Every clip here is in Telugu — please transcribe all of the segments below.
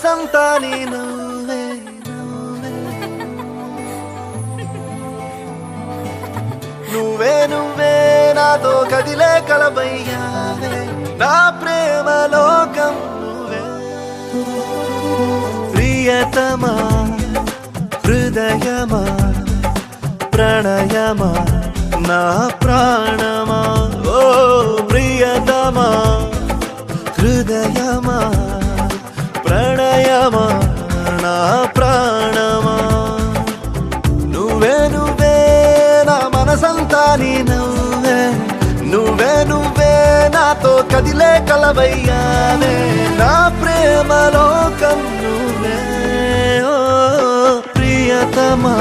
మనసంతా నీ నువ్వే నువ్వే నువ్వే నాతో కదిలే కలబయ్యావే నా ప్రేమ లోకం నువ్వే ప్రియతమా హృదయమా ప్రణయమా నా ప్రాణమా ఓ ప్రియతమా హృదయమా ప్రణయమా నా ప్రాణమా నువ్వే నువ్వే నా మనసంతా నీ నువ్వే నువ్వే నువ్వే నాతో కదిలే కలవయ్యానే నా ప్రేమ లోకం నువ్వే ఓ ప్రియతమా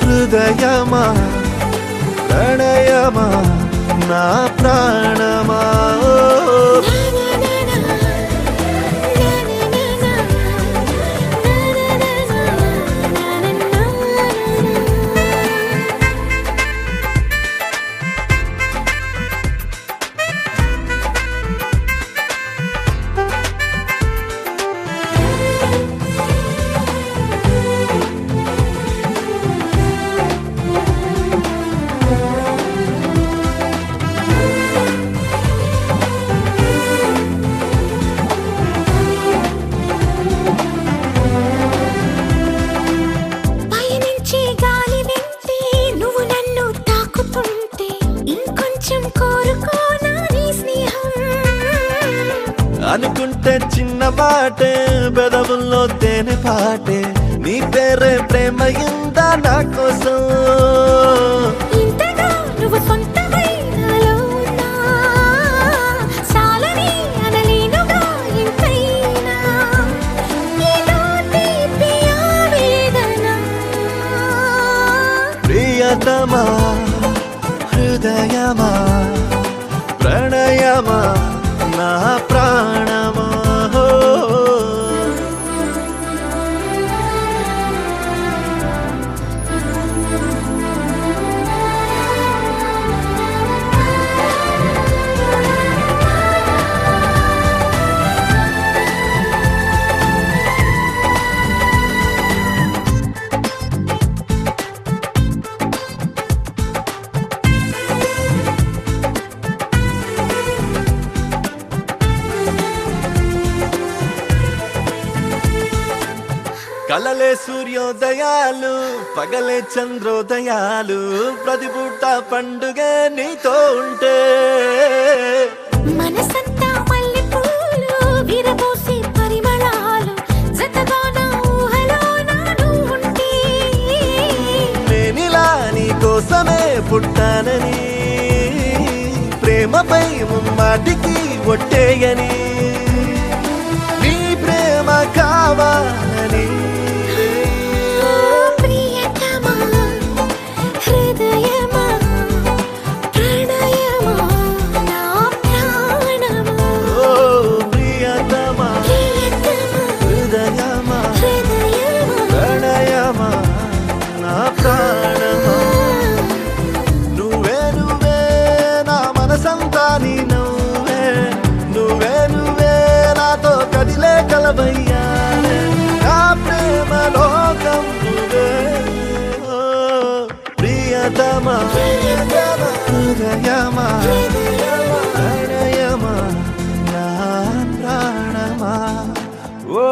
హృదయమా ప్రణయమా నా ప్రాణమా అనుకుంటే చిన్న పాటే పెదవుల్లో తేనె పాటే నీ పేరే ప్రేమ ఇందా నా కోసం ఇంతగా నువ్వు సొంతమైనాలో ఉన్నా సాలని అనలేనుగా ఇంతైనా ఏదో తీపి ఆవేదన ప్రియతమా హృదయమా ప్రణయమా నా ప్రాణమా కలలే సూర్యోదయాలు పగలే చంద్రోదయాలు ప్రతిపూట పండుగ నీతో ఉంటే మనసంతా మల్లెపూలు విరబోసే పరిమళాలు జతగా నా ఊహలో నాను ఉంటే నేనిలా నీ కోసమే పుట్టానని ప్రేమపై ముమ్మాటికి ఒట్టేయని నీ ప్రేమ కావాలని ప్రియతమా హృదయమా ప్రణయమా నా ప్రాణమా ఓ ప్రియతమా హృదయమా ప్రణయమా నా ప్రాణమా నువ్వే నువ్వే నా మనసంతా నీ నువ్వే నువ్వే నువ్వే నాతో కదిలే కలవయ్యానే నా ప్రేమ లోకం నువ్వే ఓ ప్రియతమా హృదయమా ప్రణయమా నా ప్రాణమా ఓ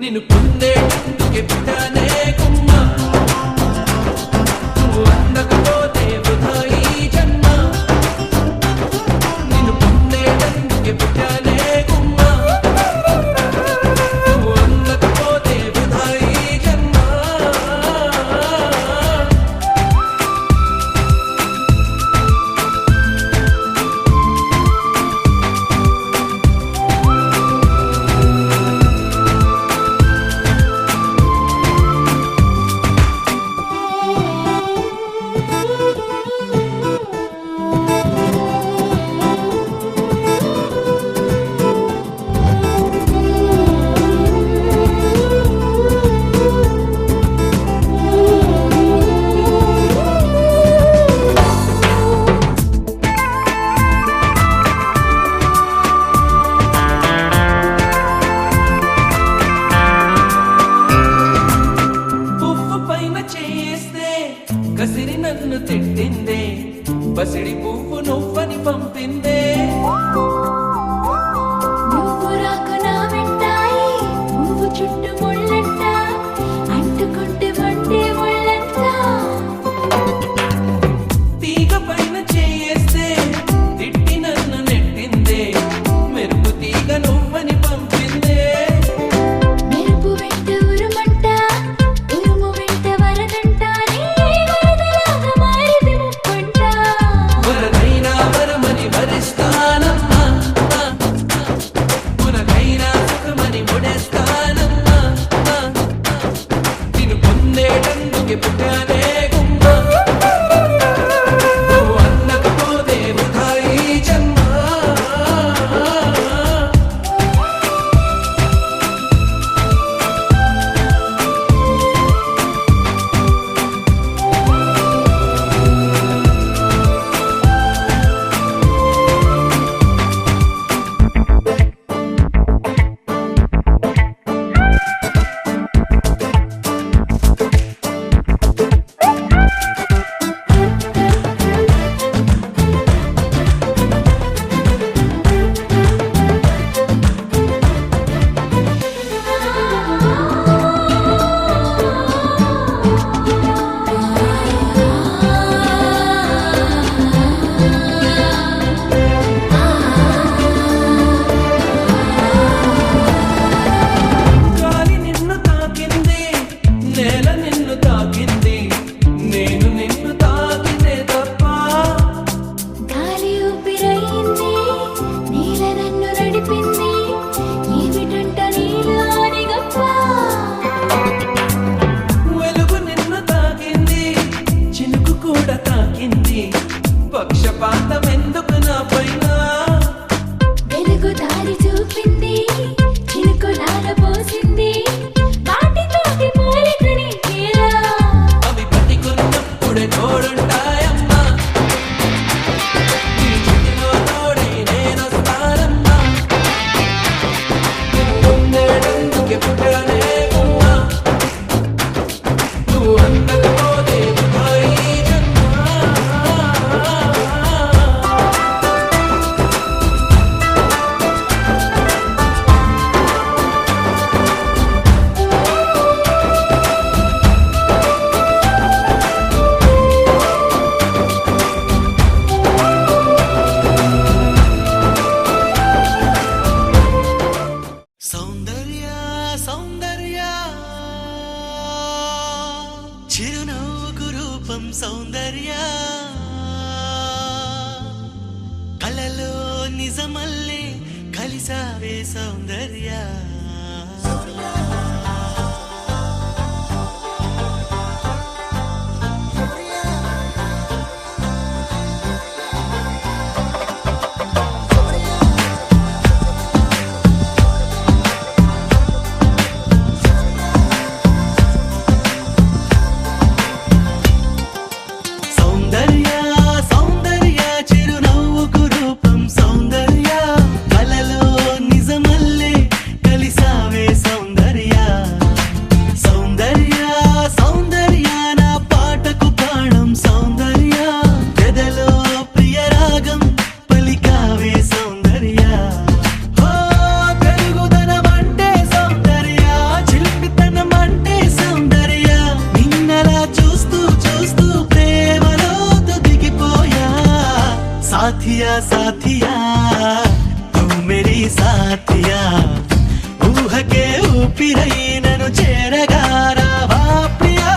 నిన్ను పొందేందుకే పుట్టానే గుమ్మ నువ్వు అందకపోతే వృధా ఈ జన్మ నిన్ను పొందేందుకే పుట్టానే గుమ్మ నువ్వు అందకపోతే వృధా ఈ జన్మ పువ్వు పైన చేస్తే కసిరి నన్ను తిట్టిందే బసిడి పువ్వు నువ్వని పంపిందే నువ్వు రాక నా వెంటాయి పువ్వు చుట్టూ ముళ్ళంట అంటుకుంటే మండే ముళ్ళంట తీగ పైన చేస్తే తిట్టి నన్ను నెట్టిందే మెరుపు తీగ నువ్వని పంపిందే మెరుపు వెంట ఉరుమంట ఉరుము వెంట వరదంట వరదలాగా మారిది ముప్పంట వరదైనా వరమని వరిస్తానమ్మా పునకైనా సుఖమని ముడేస్తానమ్మా నిన్ను పొందేటందుకే పుట్టానే గుమ్మ నువ్వు అందకపోతే వృధా ఈ జన్మ గాలి నిన్ను తాకింది నేల నిన్ను తాకింది నేను నిన్ను తాకితే తప్ప గాలి ఊపిరయింది నీల నన్ను నడిపింది ఏమిటంట నీలాని గొప్ప వెలుగు నిన్ను తాకింది చినుకు కూడా తాకింది పక్షపాతం ఎందుకు నా పైన వెలుగు దారి చూపింది చినుకులాల పోసింది వాటితోటి పోలికని తీరా అవి బతికున్నప్పుడే తోడుంటాయమ్మా నీ చేతిలో తోడై నేనొస్తానమ్మా నిన్ను పొందేటందుకే పుట్టానే గుమ్మ నువ్వు అందకపోతే వృధా ఈ జన్మ సౌందర్య సౌందర్య చిరునవ్వుకు రూపం సౌందర్య కలలో నిజమల్లే కలిసావే సౌందర్య సౌందర్య సౌందర్య చిరునవ్వుకు రూపం సౌందర్య కలలో నిజమల్లే కలిసి ఊపిరైనను చేరగారావా ప్రియా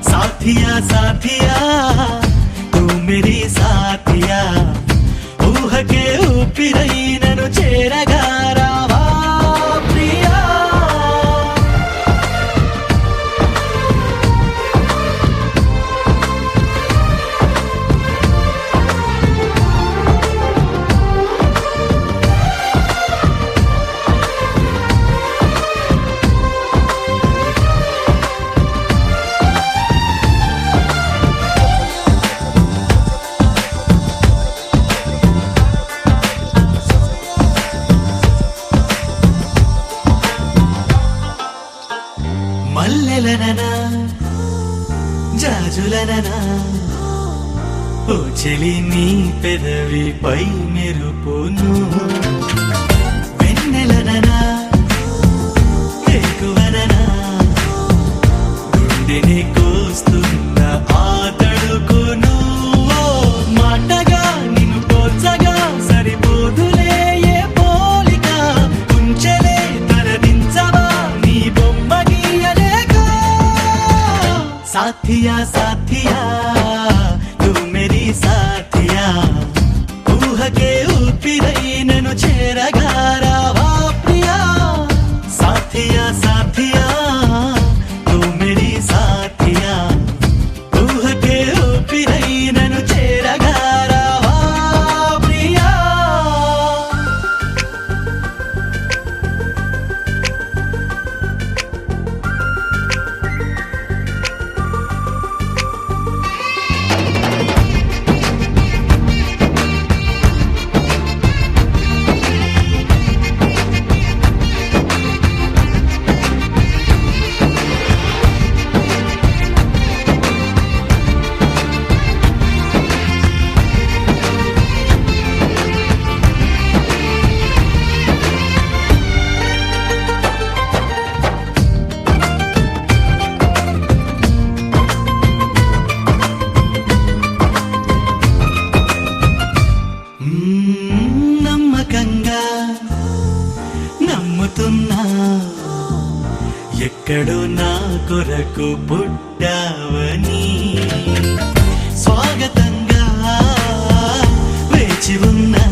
సాథియా సాథియా తూ మేరీ సాథియా ఊహకే ఊపిరైనను చేరగారావా ప్రియా మల్లెలననా జాజులననా ఓ చెలి నీ పెదవిపై మెరుపును వెన్నెలననా ఎక్కువననా గుండెని కోస్తున్న ఆ తడుకును ఓ మాటగా నిన్ను పోల్చగా సరిపోదులే ఏ పోలిక ఉంచలే తలదించవా నీ బొమ్మ గీయలేక సాథియా సాథియా తూ మేరీ సాథియా ఊహకే ఊపిరైనను చేరగారావా ప్రియా సాథియా సాథియా తూ మేరీ సాథియా ఊహకే ఊపిరైనను చేరగారావా ప్రియా నమ్మకంగా నమ్ముతున్నా ఎక్కడో నా కొరకు పుట్టావని స్వాగతంగా వేచి ఉన్నా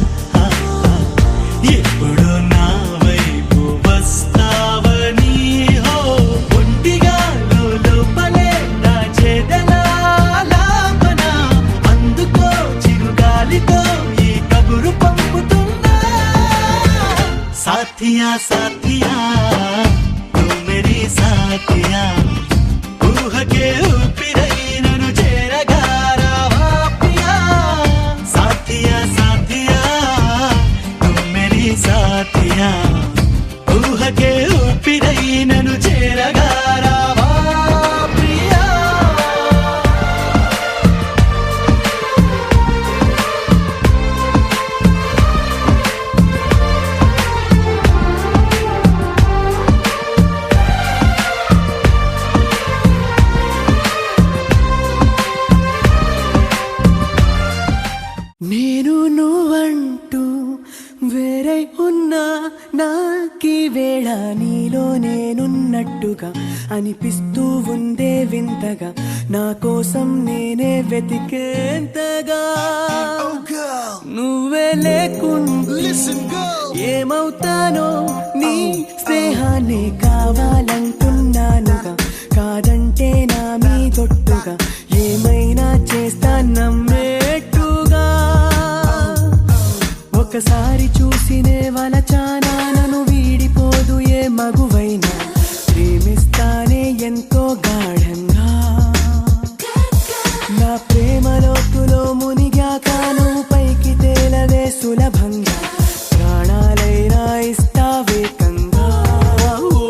ఎప్పుడు నా వైపు వస్తావని హో ఒంటిగా లోపలే దాచేదలా లాపన అందుకో చిరుగాలితో ఈ కబురు పంపుతున్నా సాథియా సాథియా తూ మేరీ సాథియా ఊహకే ఊపిరైనను చేరగారావా ప్రియా సాథియా సాథియా తూ మేరీ సాథియా ఊహకే ఊపిరైనను చేరగారావా ప్రియా నేను నువ్వంటూ వేరే ఉన్నా నాకీ వేళ నీలో నేనున్నట్టుగా అనిపిస్తూ ఉందే వింతగా నా కోసం నేనే వెతికేంతగా నువ్వే లేకుండా ఏమవుతానో నీ స్నేహాన్ని కావాలంటున్నానుగా కాదంటే నా మీదొట్టుగా ఏమైనా చేస్తా నమ్మేట్టుగా ఒకసారి చూసినే వలచానా నన్ను వీడిపోదు ఏ మగువైనా ప్రేమిస్తానే ఎంతో గాఢంగా నా ప్రేమ లోతులో మునిగాక నువ్వు పైకి తేలవే సులభంగా ప్రాణాలైనా ఇస్తావేకంగా ఓ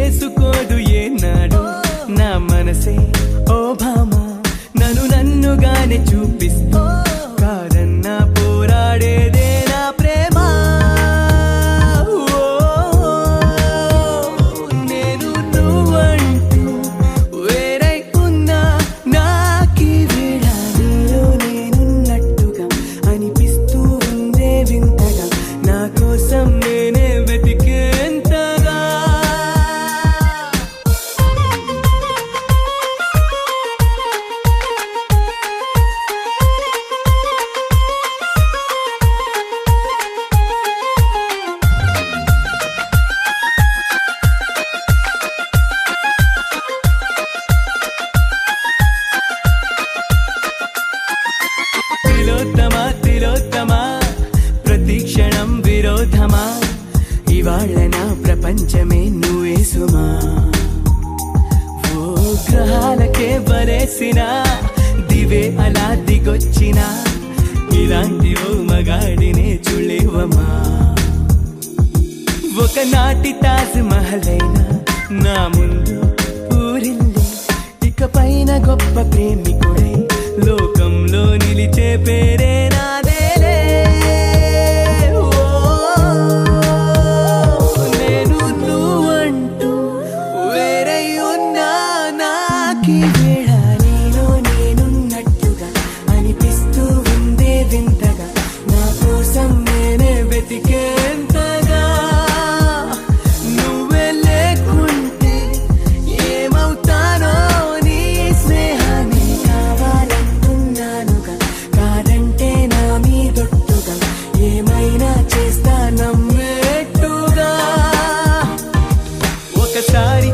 చేసుకోదు ఏనాడు నా మనసే ఓ భామ నన్ను నన్నుగానే చూపిస్తూ కాదన్నా పోరాడేదే నా ప్రేమ ఓ, నేను నువ్వంటూ వేరై ఉన్నా నాకీ వేళ నీలో నేనున్నట్టుగా అనిపిస్తూ ఉందే వింతగా నా కోసం నేనే వెతికేంతగా తిలోత్తమా తిలోత్తమా ప్రతి క్షణం విరోధమా ఇవాళ నా ప్రపంచమే నువ్వే సుమా ఓ గ్రహాలకే బలేసిన దివే అలా దిగొచ్చిన ఇలాంటి ఓ మగాడినే చులేవమా ఒకనాటి తాజ్ మహల్ అయినా నా ముందు ఊరిల్లి ఇకపైన గొప్ప ప్రేమికుడై లోకంలో నిలిచే పేరే నాదేలే ఓ, నేను నువ్వంటూ వేరై ఉన్నా నాకీ వేళ నీలో నేనున్నట్టుగా అనిపిస్తూ ఉందే వింతగా నా కోసం నేనే వెతికేంతగా నువ్వే లేకుంటే ఏమవుతానో నీ స్నేహాన్ని కావాలంటున్నానుగా కాదంటే నా మీదొట్టుగా ఏమైనా చేస్తా నమ్మేట్టుగా ఒకసారి